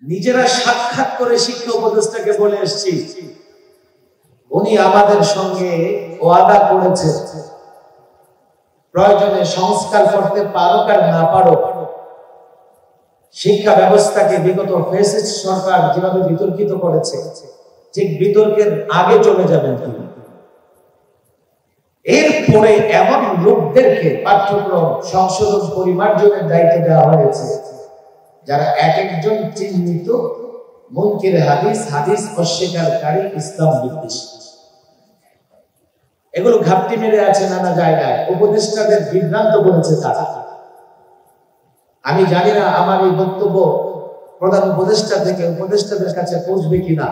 নিজেরা সাক্ষাৎ করে শিক্ষা উপদেষ্টাকে বলে এসেছি, উনি আমাদের সঙ্গে ওয়াদা করেছে প্রয়োজনে সংস্কার করতে পারো আর না পারো, শিক্ষা ব্যবস্থাকে বিগত ফ্যাসিস্ট সরকার যেভাবে বিতর্কিত করেছে ঠিক বিতর্কের আগে চলে যাবেন তিনি। এরপরে এমন লোকদেরকে পাঠ্যক্রম সংশোধন পরিমার্জনের দায়িত্ব দেওয়া হয়েছে যারা এক একজন চিহ্নিত মুনকির হাদিস, হাদিস অস্বীকারী, ইসলাম বিদ্বেষী। এগুলো ঘাপটি মেরে আছে নানা জায়গায়, উপদেষ্টাদের বিভ্রান্ত করেছে তারা। আমি জানি না আমার এই বক্তব্য প্রধান উপদেষ্টা থেকে উপদেষ্টাদের কাছে পৌঁছবে কিনা।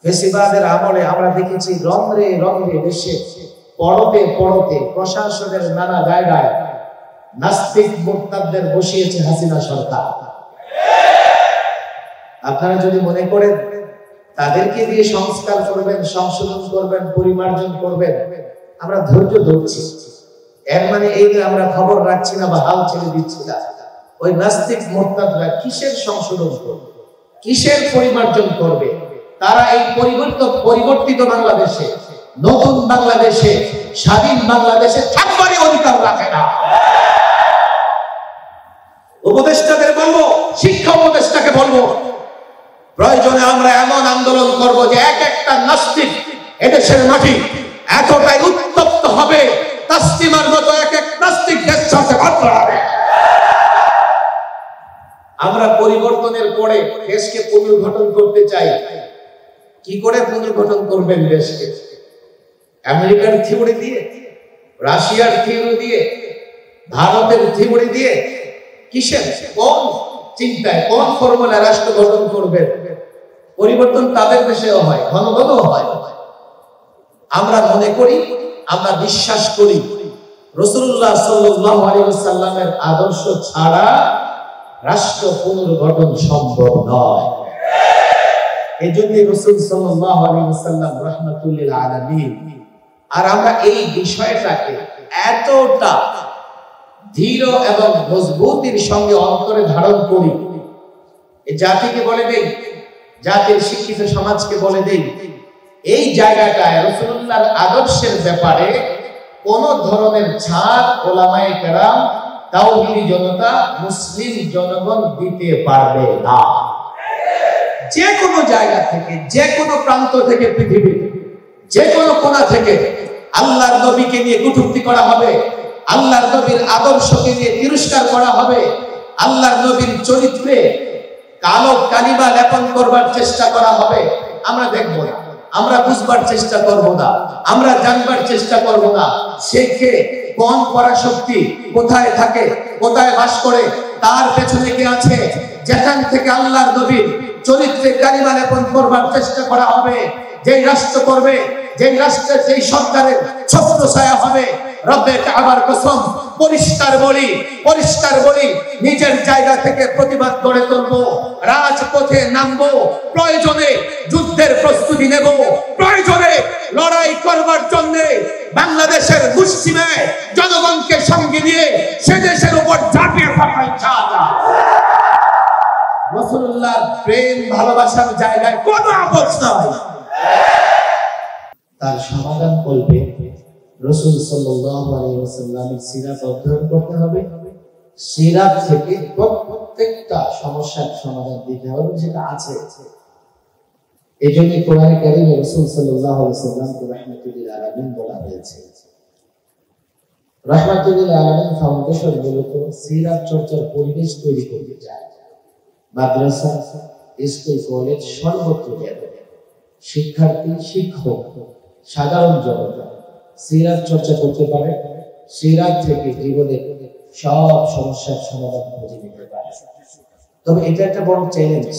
ফেসিবাদের আমলে আমরা দেখেছি রন্ধ্রে রন্ধ্রে দেশে পড়তে পড়তে প্রশাসনের নানা জায়গায় নাস্তিক মুরতাদদের বসিয়েছে হাসিনা সরকার। আপনারা যদি মনে করেন তাদেরকে দিয়ে সংস্কার করবেন, সংশোধন করবেন, পরিমার্জন করবেন, আমরা ধৈর্য ধরছি, এর মানে এই যে আমরা খবর রাখছি না বা হাল ছেড়ে দিচ্ছি না। ওই নাস্তিক মুরতাদরা কিসের সংশোধন করবে, কিসের পরিমার্জন করবে? তারা এই পরিবর্তিত বাংলাদেশে, নতুন বাংলাদেশে, স্বাধীন বাংলাদেশে থাকবারই অধিকার রাখে না। উপদেষ্টাদের বলবো, শিক্ষা উপদেষ্টাকে বলবো, প্রয়োজনে আমরা এমন আন্দোলন করব যে এক একটা নাস্তিক এদেশের মাটি এতটাই উত্তপ্ত হবে, তাসলিমার মতো এক এক নাস্তিক দেশ ছাড়তে বাধ্য হবে। আমরা পরিবর্তনের পরে দেশকে পুনর্গঠন করতে চাই। কি করে পুনর্গঠন করবেন দেশকে? আমেরিকার থিওরি দিয়ে, রাশিয়ার থিওরি দিয়ে, ভারতের থিওরি দিয়ে? কিসের, কোন চিন্তায়, কোন ফর্মুলা রাষ্ট্র গঠন করবেন? পরিবর্তন তাদের দেশেও হয়, ঘন ঘন হয়। আমরা মনে করি, আমরা বিশ্বাস করি রাসূলুল্লাহ সাল্লাল্লাহু আলাইহি ওয়াসাল্লামের আদর্শ ছাড়া রাষ্ট্র পুনর্গঠন সম্ভব নয়। এজন্য রাসূল সাল্লাল্লাহু আলাইহি ওয়াসাল্লাম রাহমাতুল লিল আলামিন। আর আমরা এই বিষয়টাকে এতটা দৃঢ় এবং মজবুতির সঙ্গে অন্তরে ধারণ করি, এই জাতিকে বলে দেই, জাতির শিক্ষিত সমাজকে বলে দেই, এই জায়গাটায় রাসূলুল্লাহর আদর্শের ব্যাপারে কোন ধরনের ছাড় ওলামায়ে কেরাম, তাওহীদি জনতা, মুসলিম জনগণ দিতে পারবে না। যে কোনো জায়গা থেকে, যে কোনো প্রান্ত থেকে, পৃথিবীর যে কোনো কোণা থেকে আল্লাহর নবীকে নিয়ে কটূক্তি করা হবে, আল্লাহর নবীর আদর্শকে নিয়ে তিরস্কার করা হবে, আল্লাহর নবীর চরিত্রে কালো কালিমা লেপন করবার চেষ্টা করা হবে। আমরা দেখব না, আমরা বুঝবার চেষ্টা করব না, আমরা জানবার চেষ্টা করব না। সে কে, কোন পরাশক্তি, কোথায় থাকে, কোথায় বাস করে, তার পেছনে কে আছে। যেখান থেকে আল্লাহর নবীর চরিত্রে কালিমা লেপন করবার চেষ্টা করা হবে, যেই রাষ্ট্র করবে, যেই রাষ্ট্রের যেই সরকারের ছত্রছায়া হবে, রব্বে কাবার কসম, পরিষ্কার বলি, নিজের জায়গা থেকে প্রতিবাদ গড়ে তুলবো, রাজপথে নামবো, প্রয়োজনে যুদ্ধের প্রস্তুতি নেব, প্রয়োজনে লড়াই করবার জন্য বাংলাদেশের দুশ্চিমে জনগণকে সঙ্গে নিয়ে সে দেশের উপর ঝাঁপিয়ে পড়া ইনশাআল্লাহ। রাসূলুল্লাহর প্রেম ভালোবাসার জায়গায় কোনো আপোষ নাই। তার সমাধান করবে রাসূল সাল্লাল্লাহু আলাইহি ওয়াসাল্লামের সিরাত অধ্যয়ন করতে হবে। সিরাত থেকে প্রত্যেকটা সমস্যার সমাধান দিতে হবে, যেটা আছে। এজন্য কোরআনে কারীমে রাসূল সাল্লাল্লাহু আলাইহি ওয়াসাল্লামকে রাহমাতুল লিল আলামিন বলা হয়েছে। রাহমাতুল লিল আলামিন ফাউন্ডেশন মূলত সিরাত চর্চার পরিবেশ তৈরি করতে চায়। মাদ্রাসা, স্কুল, কলেজ, সর্বত্র শিক্ষার্থী, শিক্ষক, সাধারণ জনতা সিরাত চর্চা করতে পারে, সিরাত থেকে জীবনের সব সমস্যার সমাধান খুঁজে নিতে পারে। তবে এটা একটা বড় চ্যালেঞ্জ,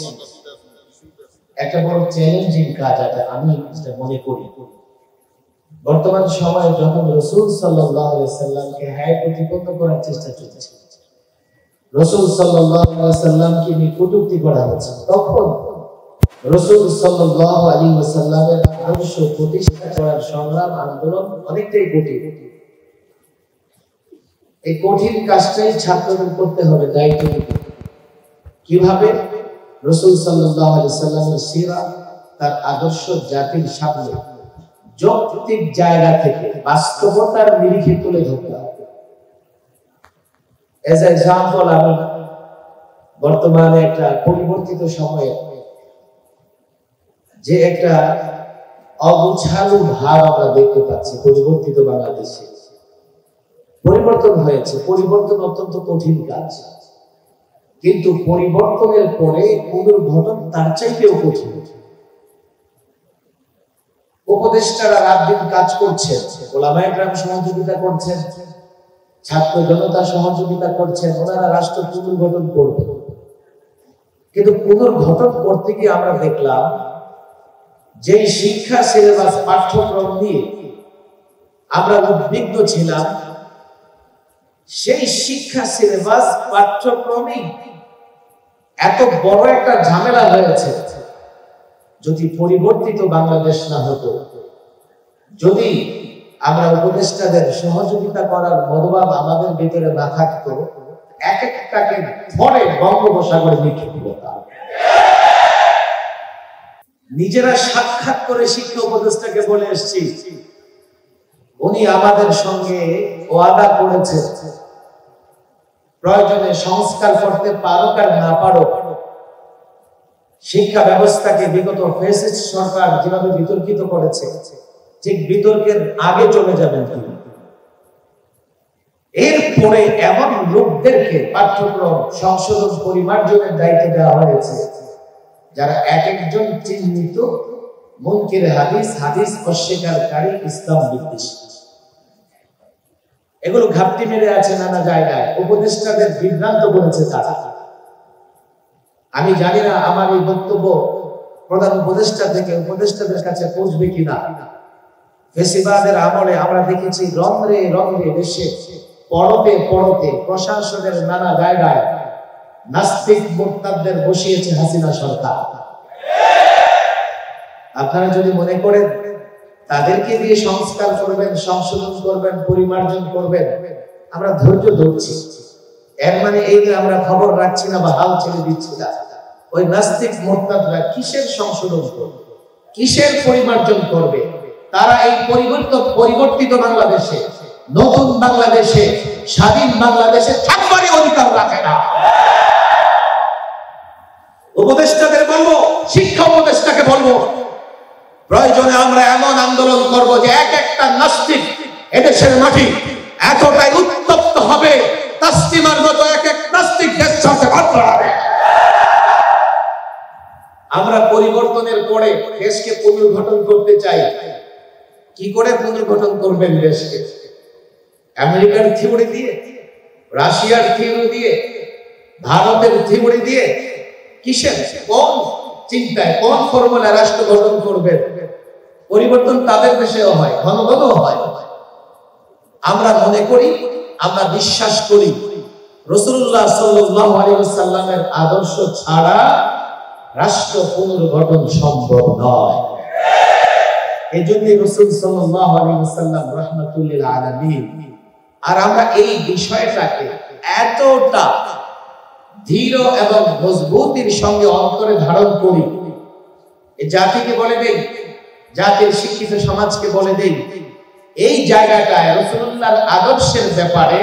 একটা বড় চ্যালেঞ্জিং কাজ। আমি যেটা মনে করি, বর্তমান সময়ে যখন রাসূল সাল্লাল্লাহু আলাইহি ওয়াসাল্লামকে প্রতিপন্ন করার চেষ্টা চলছে, রাসূল সাল্লাল্লাহু আলাইহি ওয়াসাল্লামকে নিয়ে কটূক্তি করা হচ্ছে, তখন রাসূল সাল্লাল্লাহু আলাইহি ওয়াসাল্লামের আদর্শ প্রতিষ্ঠা করার সংগ্রাম, আন্দোলন অনেকটাই কঠিন। এই কঠিন কাজটাই ছাত্রদের করতে হবে দায়িত্ব নিয়ে। কিভাবে? রাসূল সাল্লাল্লাহু আলাইহি ওয়াসাল্লামের সিরাত, তার আদর্শ জাতির সামনে যৌক্তিক জায়গা থেকে বাস্তবতার নিরিখে তুলে ধরতে হবে। এজ এ এক্সাম্পল, আমি বর্তমানে একটা পরিবর্তিত সময়ে যে একটা অগোছালো ভাব আমরা দেখতে পাচ্ছি পরিবর্তিত বাংলাদেশে। পরিবর্তন হয়েছে, পরিবর্তন অত্যন্ত কঠিন কাজ, কিন্তু পরিবর্তনের পরে পুনর্গঠন তার চাইতেও কঠিন। উপদেষ্টারা রাত দিন কাজ করছেন, ওলামায়ে কেরাম সহযোগিতা করছেন, ছাত্র জনতা সহযোগিতা করছেন, ওনারা রাষ্ট্র পুনর্গঠন করবে। কিন্তু পুনর্গঠন করতে গিয়ে আমরা দেখলাম যে শিক্ষা সিলেবাস পাঠ্যক্রম নিয়ে আমরা উদ্বিগ্ন ছিলাম, সেই শিক্ষা সিলেবাস পাঠ্যক্রমে এত বড় একটা ঝামেলা হয়েছে। যদি পরিবর্তিত বাংলাদেশ না হতো, যদি আমরা উপদেষ্টাদের সহযোগিতা করার মনোভাব আমাদের ভিতরে না থাকতো, এক একটাকে ধরে বঙ্গোপসাগরে নিক্ষেপ করতাম। নিজেরা সাক্ষাৎ করে শিক্ষা উপদেষ্টাকে বলে এসেছি, উনি আমাদের সঙ্গে ওয়াদা করেছে প্রয়োজনে সংস্কার করতে পারো আর না পারো, শিক্ষা ব্যবস্থাকে বিগত ফ্যাসিস্ট সরকার যেভাবে বিতর্কিত করেছে ঠিক বিতর্কের আগে চলে যাবেন তিনি। এরপরে এমন লোকদেরকে পাঠ্যক্রম সংশোধন পরিমার্জনের দায়িত্ব দেওয়া হয়েছে যারা এক একজন চিহ্নিত মুনকির হাদিস, হাদিস অস্বীকারী, ইসলাম বিদ্বেষী। এগুলো ঘাপটি মেরে আছে নানা জায়গায়, উপদেষ্টাদের বিভ্রান্ত করেছে তারা। আমি জানি না আমার এই বক্তব্য প্রধান উপদেষ্টা থেকে উপদেষ্টাদের কাছে পৌঁছবে কিনা। ফেসিবাদের আমলে আমরা দেখেছি রন্ধ্রে রন্ধ্রে দেশে পড়তে পড়তে প্রশাসনের নানা জায়গায় নাস্তিক মুরতাদদের বসিয়েছে হাসিনা সরকার। আপনারা যদি মনে করেন তাদেরকে দিয়ে সংস্কার করবেন, সংশোধন করবেন, পরিমার্জন করবেন, আমরা ধৈর্য ধরছি, এর মানে এই যে আমরা খবর রাখছি না বা হাল ছেড়ে দিচ্ছি না। ওই নাস্তিক মুরতাদরা কিসের সংশোধন করবে, কিসের পরিমার্জন করবে? তারা এই পরিবর্তিত বাংলাদেশে, নতুন বাংলাদেশে, স্বাধীন বাংলাদেশে থাকবারই অধিকার রাখে না। উপদেষ্টাদের বলবো, শিক্ষা উপদেষ্টাকে বলবো, প্রয়োজনে আমরা এমন আন্দোলন করব যে এক একটা নাস্তিক এদেশের মাটি এতটাই উত্তপ্ত হবে, তাসলিমার মতো এক এক নাস্তিক দেশ ছাড়তে বাধ্য হবে। আমরা পরিবর্তনের পরে দেশকে পুনর্গঠন করতে চাই। কি করে পুনর্গঠন করবেন দেশকে? আমেরিকার থিওরি দিয়ে, রাশিয়ার থিওরি দিয়ে, ভারতের থিওরি দিয়ে? কিসের, কোন চিন্তায়, কোন ফর্মুলা রাষ্ট্র গঠন করবেন? পরিবর্তন তাদের দেশেও হয়, ঘন ঘন হয়। আমরা মনে করি, আমরা বিশ্বাস করি রাসূলুল্লাহ সাল্লাল্লাহু আলাইহি ওয়াসাল্লামের আদর্শ ছাড়া রাষ্ট্র পুনর্গঠন সম্ভব নয়। এজন্য রাসূল সাল্লাল্লাহু আলাইহি ওয়াসাল্লাম রাহমাতুল লিল আলামিন। আর আমরা এই বিষয়টাকে এতটা দৃঢ় এবং মজবুতির সঙ্গে অন্তরে ধারণ করি, এই জাতিকে বলে দেই, জাতির শিক্ষিত সমাজকে বলে দেই, এই জায়গাটায় রাসূলুল্লাহর আদর্শের ব্যাপারে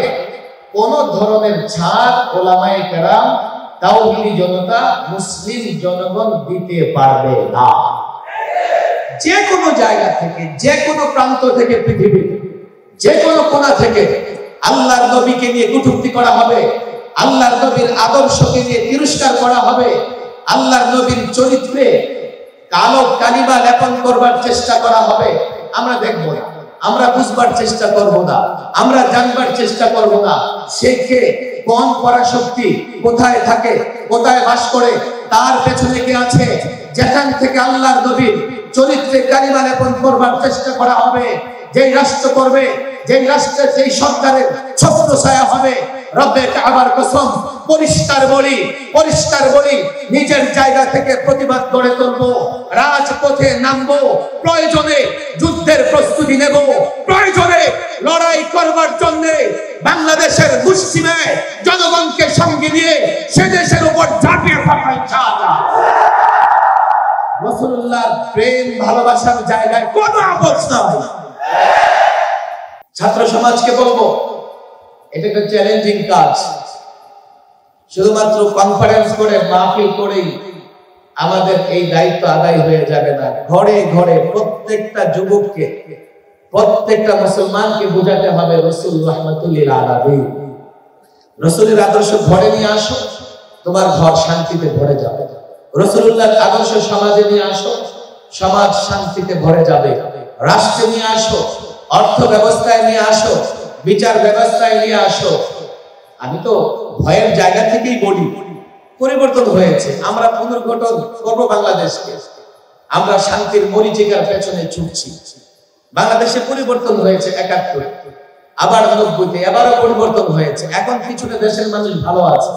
কোন ধরনের ছাড় ওলামায়ে কেরাম, তাওহীদি জনতা, মুসলিম জনগণ দিতে পারবে না। যে কোনো জায়গা থেকে, যে কোনো প্রান্ত থেকে, পৃথিবীর যে কোনো কোণা থেকে আল্লাহর নবীকে নিয়ে কটূক্তি করা হবে, আল্লাহর নবীর আদর্শকে নিয়ে তিরস্কার করা হবে, আল্লাহর নবীর চরিত্রে কালো কালিমা লেপন করবার চেষ্টা করা হবে। আমরা দেখব না, আমরা বুঝবার চেষ্টা করব না, আমরা জানবার চেষ্টা করব না সে কে, কোন পরাশক্তি, কোথায় থাকে, কোথায় বাস করে, তার পেছনে কে আছে। যেখান থেকে আল্লাহর নবীর চরিত্রে কালিমা লেপন করবার চেষ্টা করা হবে, যেই রাষ্ট্র করবে, যেই রাষ্ট্রের যেই সরকারের ছত্রছায়া হবে, রব্বে কাবার কসম, পরিষ্কার বলি, নিজের জায়গা থেকে প্রতিবাদ গড়ে তুলবো, রাজপথে নামবো, প্রয়োজনে যুদ্ধের প্রস্তুতি নেব, প্রয়োজনে লড়াই করবার জন্য বাংলাদেশের মুসলিম জনগণকে সঙ্গে নিয়ে সে দেশের উপর ঝাঁপিয়ে পড়া ইনশাআল্লাহ। রাসূলুল্লাহ প্রেম ভালোবাসার জায়গায় কোনো আপোষ নাই। ছাত্র সমাজকে বলবো, এটা একটা চ্যালেঞ্জিং কাজ। শুধুমাত্র কনফারেন্স করে মাহফিল করেই আমাদের এই দায়িত্ব আদায় হয়ে যাবে না। ঘরে ঘরে প্রত্যেকটা যুবককে, প্রত্যেকটা মুসলমানকে বোঝাতে হবে রাসূল রাহমাতুল লিল আলামিন। রাসূলের আদর্শ ঘরে নিয়ে আসো, তোমার ঘর শান্তিতে ভরে যাবে। রাসূলুল্লাহর আদর্শ সমাজে নিয়ে আসো, সমাজ শান্তিতে ভরে যাবে। রাষ্ট্রে নিয়ে আসো, অর্থ ব্যবস্থায় নিয়ে আসো, বিচার ব্যবস্থায় নিয়ে আসো। আমি তো ভয়ের জায়গা থেকেই বলি, পরিবর্তন হয়েছে। আমরা পুনর্গঠন করব বাংলাদেশকে। আমরা শান্তির মরীচিকার পেছনে ছুটছি। বাংলাদেশে পরিবর্তন হয়েছে ৭১, আবার ৯০-তে, আবারও পরিবর্তন হয়েছে। এখন কিছুটা দেশের মানুষ ভালো আছে,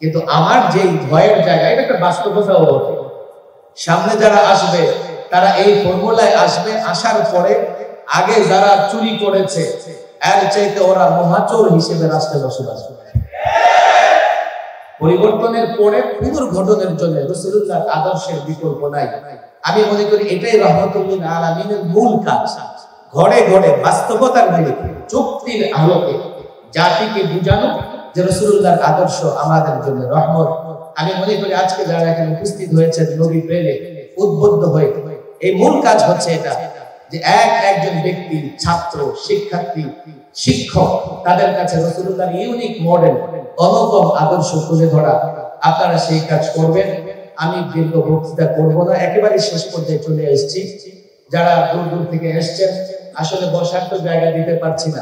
কিন্তু আমার যে ভয়ের জায়গা, এটা একটা বাস্তবতাও বটে। সামনে যারা আসবে তারা এই ফর্মুলায় আসবে, আসার পরে আগে যারা চুরি করেছে এর চাইতে ওরা মহাচোর হিসেবে রাষ্ট্রে বসবাস করে। পরিবর্তনের পরে পুনর্গঠনের জন্য রাসূলুল্লাহর আদর্শের বিকল্প নাই। আমি মনে করি এটাই রাহমাতুল লিল আলামিনের মূল কাজ। ঘরে ঘরে বাস্তবতার নিরিখে, যুক্তির আলোকে জাতিকে বুঝানো যে রাসূলুল্লাহর আদর্শ আমাদের জন্য রহমত। আমি মনে করি আজকে যারা এখানে উপস্থিত হয়েছে নবী প্রেমে উদ্বুদ্ধ হয়ে, এই মূল কাজ হচ্ছে এটা যে একজন ব্যক্তি, ছাত্র, শিক্ষার্থী, শিক্ষক, তাদের কাছে রাসূলুল্লাহর ইউনিক মডেল, অনুপম আদর্শ তুলে ধরা। আপনারা সেই কাজ করবেন। আমি দীর্ঘ বক্তৃতা করবো না, একেবারে শেষ পর্যায়ে চলে এসেছি। যারা দূর দূর থেকে এসছেন, আসলে বসার তো জায়গা দিতে পারছি না।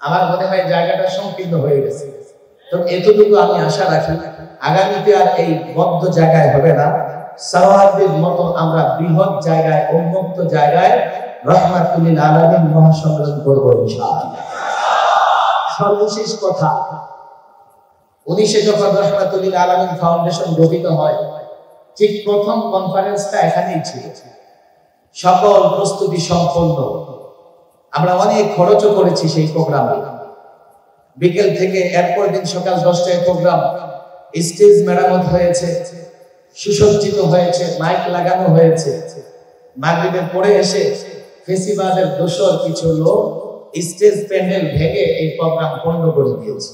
আমার মনে হয় জায়গাটা সংকীর্ণ হয়ে গেছে। তো এতটুকু আমি আশা রাখি, আগামীতে আর এই বদ্ধ জায়গায় হবে না। সাওয়ারদের মতো আমরা বৃহৎ জায়গায়, উন্মুক্ত জায়গায় রাহমাতুল লিল আলামিন মহাসম্মেলন করব ইনশাআল্লাহ। সর্বশেষ কথা, 19-এ যখন রাহমাতুল লিল আলামিন ফাউন্ডেশন গঠিত হয়, ঠিক প্রথম কনফারেন্সটা এখানেই ছিল। সকল প্রস্তুতি সম্পন্ন। আমরা অনেক খরচও করেছি সেই প্রোগ্রামে। বিকেল থেকে এরপর দিন সকাল 10টায় প্রোগ্রাম, স্টেজ মেরামত হয়েছে, সুসজ্জিত হয়েছে, মাইক লাগানো হয়েছে। মাগরিবের পরে এসে ফেসিবাদের দোসর কিছু লোক স্টেজ প্যান্ডেল ভেঙে এই প্রোগ্রাম বন্ধ করে দিয়েছে।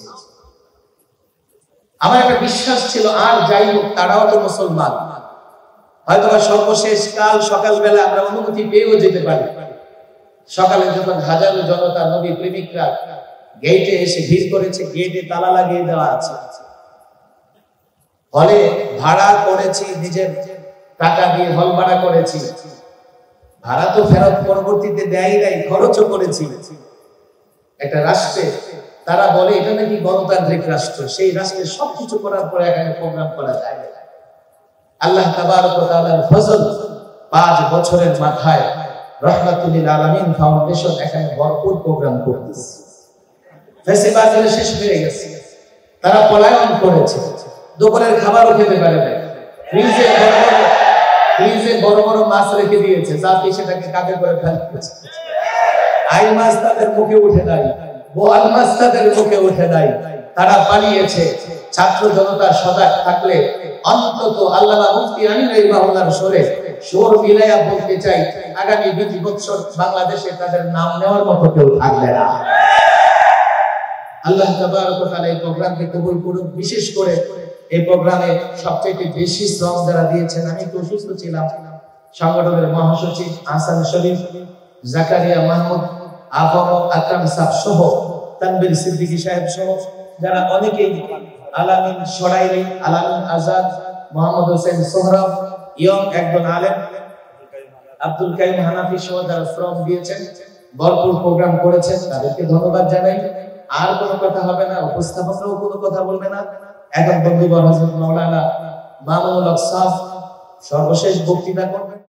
আমার একটা বিশ্বাস ছিল, আর যাই হোক তারাও তো মুসলমান, হয়তো সর্বশেষ কাল সকালবেলা আমরা অনুমতি পেয়েও যেতে পারি। সকালে যখন হাজারো জনতা, নবী প্রেমিকরা গেটে এসে ভিড় করেছে, গেটে তালা লাগিয়ে দেওয়া আছে। হলে ভাড়া করেছি, নিজের টাকা দিয়ে হল ভাড়া করেছি। ভাড়া তো ফেরত পরবর্তীতে দেয় নাই, খরচও করেছি। একটা রাষ্ট্রে তারা বলে এটা নাকি গণতান্ত্রিক রাষ্ট্র, সেই রাষ্ট্রে সবকিছু করার পরে এখানে প্রোগ্রাম করা যায় না। আল্লাহ তাবারক ওয়া তাআলার ফজল, 5 বছরের মাথায় রাহমাতুল লিল আলামিন ফাউন্ডেশন এখানে ভরপুর প্রোগ্রাম করতেছে। ফেসিবাদের শেষ হয়ে গেছে, তারা পলায়ন করেছে, দুপুরের খাবারও খেতে পারে না। ফ্রিজে বড় বড় মাছ রেখে দিয়েছে, যাতে সেটাকে কাঁধে করে ফেলতেছে। আই মাছ তাদের মুখে উঠে নাই, বোয়াল মাছ তাদের মুখে উঠে নাই, তারা পালিয়েছে। ছাত্র জনতা সজাগ থাকলে অন্তত আল্লামা মুফতি আমিন রাহিমাহুল্লাহর সুর মিলাইয়া বলতে চাই, আগামী 20 বছর বাংলাদেশে তাদের নাম নেওয়ার মতো কেউ থাকবে না। আল্লাহ তাবারক ওয়া তাআলা এই প্রোগ্রামকে কবুল করুন। বিশেষ করে এই প্রোগ্রামে সবচেয়ে বেশি শ্রম যারা দিয়েছেন, আমি একটু অসুস্থ ছিলাম, সংগঠনের মহাসচিব আহসান শরীফ, জাকারিয়া মাহমুদ, আফম আকরাম সাহেব সহ, তানবীর সিদ্দিকী সাহেব সহ যারা অনেকেই, আলামিন সরাইলি, আলামিন আজাদ, মোহাম্মদ হোসেন সোহরাব, ইয়ং একজন আলেম, আব্দুল কাইম হানাফি সহ যারা শ্রম দিয়েছেন, ভরপুর প্রোগ্রাম করেছেন, তাদেরকে ধন্যবাদ জানাই। আর কোনো কথা হবে না, উপস্থাপকরাও কোনো কথা বলবে না। এখন বন্ধুবর হযরত মাওলানা মামুনুল হক সাহেব সর্বশেষ বক্তৃতা করবেন।